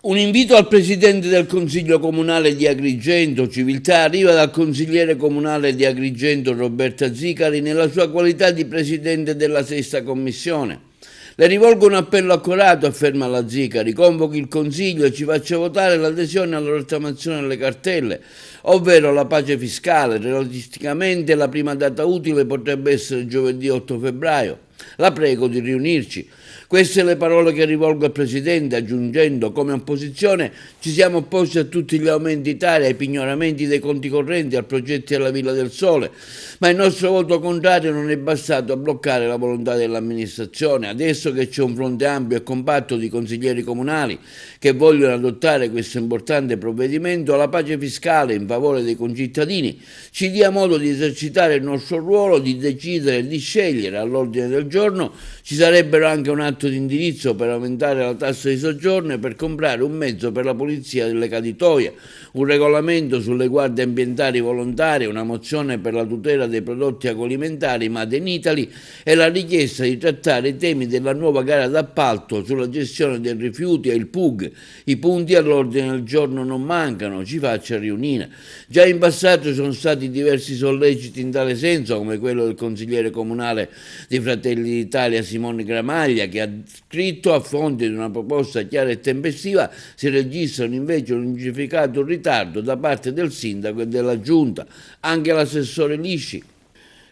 Un invito al Presidente del Consiglio Comunale di Agrigento, Civiltà, arriva dal consigliere comunale di Agrigento Roberta Zicari nella sua qualità di Presidente della Sesta Commissione. Le rivolgo un appello accorato, afferma la Zicari, convochi il Consiglio e ci faccia votare l'adesione alla rottamazione delle cartelle, ovvero la pace fiscale. Realisticamente la prima data utile potrebbe essere giovedì 8 febbraio. La prego di riunirci. Queste le parole che rivolgo al Presidente, aggiungendo: come opposizione ci siamo opposti a tutti gli aumenti tari, ai pignoramenti dei conti correnti, al progetto della Villa del Sole, ma il nostro voto contrario non è bastato a bloccare la volontà dell'amministrazione. Adesso che c'è un fronte ampio e compatto di consiglieri comunali che vogliono adottare questo importante provvedimento, la pace fiscale in favore dei concittadini ci dia modo di esercitare il nostro ruolo, di decidere e di scegliere. All'ordine del giorno ci sarebbero anche un atto di indirizzo per aumentare la tassa di soggiorno e per comprare un mezzo per la pulizia delle caditoie, un regolamento sulle guardie ambientali volontarie, una mozione per la tutela dei prodotti agroalimentari Made in Italy e la richiesta di trattare i temi della nuova gara d'appalto sulla gestione dei rifiuti e il PUG. I punti all'ordine del giorno non mancano, ci faccia riunire. Già in passato sono stati diversi solleciti in tale senso, come quello del consigliere comunale di Fratelli d'Italia Simone Gramaglia, che ha scritto: a fronte di una proposta chiara e tempestiva si registrano invece un ingiustificato ritardo da parte del sindaco e della giunta. Anche l'assessore Lisci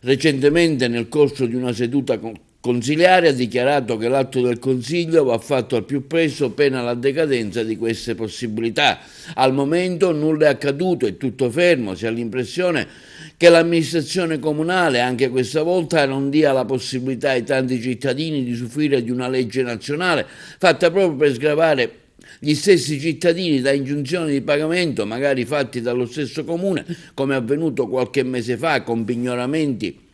recentemente, nel corso di una seduta consiliare, ha dichiarato che l'atto del Consiglio va fatto al più presto, pena la decadenza di queste possibilità. Al momento nulla è accaduto, è tutto fermo, si ha l'impressione che l'amministrazione comunale anche questa volta non dia la possibilità ai tanti cittadini di usufruire di una legge nazionale fatta proprio per sgravare gli stessi cittadini da ingiunzioni di pagamento, magari fatti dallo stesso comune, come è avvenuto qualche mese fa con pignoramenti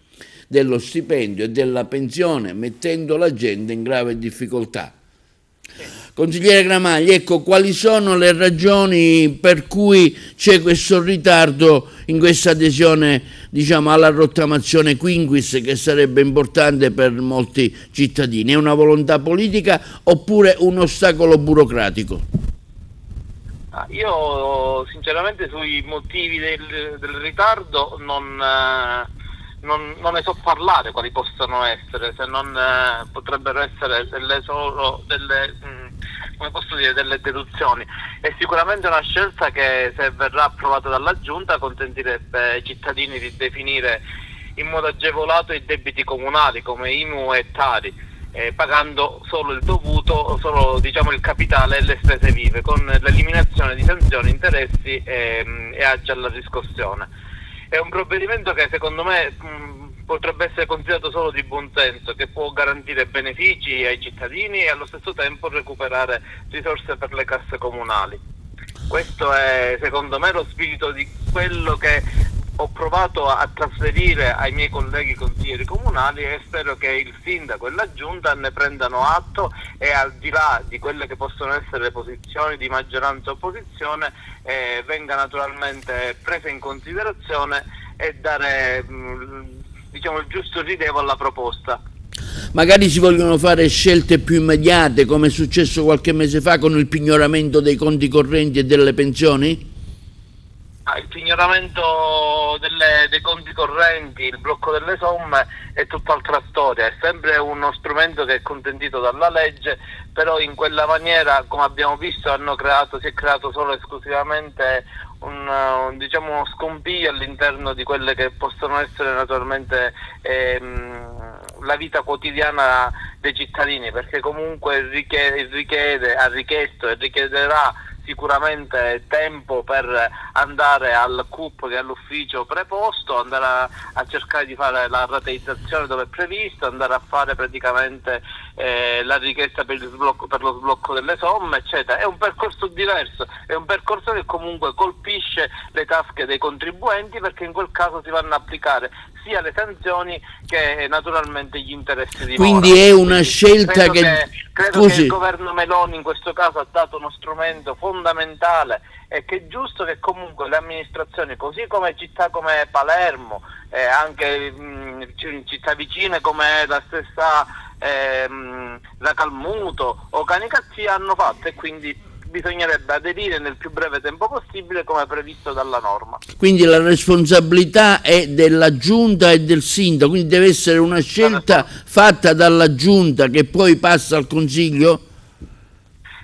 dello stipendio e della pensione, mettendo la gente in grave difficoltà. Consigliere Gramaglia, ecco, quali sono le ragioni per cui c'è questo ritardo in questa adesione, diciamo, alla rottamazione quinquis, che sarebbe importante per molti cittadini? È una volontà politica oppure un ostacolo burocratico? Io sinceramente sui motivi del ritardo non ne so parlare, quali possano essere, se non potrebbero essere come posso dire, delle deduzioni. È sicuramente una scelta che, se verrà approvata dalla Giunta, consentirebbe ai cittadini di definire in modo agevolato i debiti comunali come IMU e Tari, pagando solo il dovuto, solo, diciamo, il capitale e le spese vive, con l'eliminazione di sanzioni, interessi e agi alla riscossione. È un provvedimento che secondo me potrebbe essere considerato solo di buon senso, che può garantire benefici ai cittadini e allo stesso tempo recuperare risorse per le casse comunali. Questo è secondo me lo spirito di quello che ho provato a trasferire ai miei colleghi consiglieri comunali, e spero che il sindaco e la giunta ne prendano atto e, al di là di quelle che possono essere le posizioni di maggioranza o opposizione, venga naturalmente presa in considerazione e dare diciamo il giusto rilievo alla proposta. Magari si vogliono fare scelte più immediate, come è successo qualche mese fa con il pignoramento dei conti correnti e delle pensioni? Il pignoramento dei conti correnti, il blocco delle somme è tutt'altra storia, è sempre uno strumento che è consentito dalla legge, però in quella maniera, come abbiamo visto, si è creato solo e esclusivamente uno scompiglio all'interno di quelle che possono essere naturalmente la vita quotidiana dei cittadini, perché comunque ha richiesto e richiederà sicuramente tempo per andare al CUP, che è all'ufficio preposto, andare a cercare di fare la rateizzazione dove è previsto, andare a fare praticamente la richiesta per lo sblocco delle somme, eccetera. È un percorso diverso, è un percorso che comunque colpisce le tasche dei contribuenti, perché in quel caso si vanno a applicare sia le sanzioni che naturalmente gli interessi di mora. Quindi è una scelta credo che il governo Meloni in questo caso ha dato uno strumento fondamentale, e che è giusto che comunque le amministrazioni, così come città come Palermo, anche città vicine come la stessa la Calmuto o Canicazzia, hanno fatto, e quindi bisognerebbe aderire nel più breve tempo possibile come previsto dalla norma. Quindi la responsabilità è della giunta e del sindaco, quindi deve essere una scelta fatta dalla giunta che poi passa al consiglio?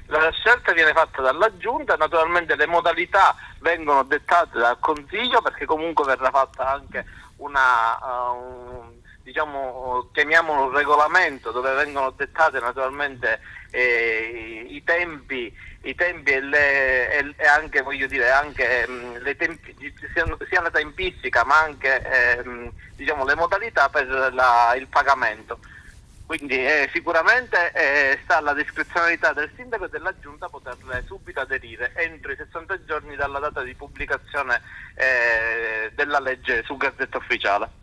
La scelta viene fatta dalla giunta, naturalmente le modalità vengono dettate dal consiglio, perché comunque verrà fatta anche chiamiamolo un regolamento dove vengono dettate naturalmente i tempi e anche, voglio dire, anche sia la tempistica ma anche le modalità per il pagamento. Quindi sicuramente sta alla discrezionalità del sindaco e della giunta poterle subito aderire entro i 60 giorni dalla data di pubblicazione della legge sul Gazzetta Ufficiale.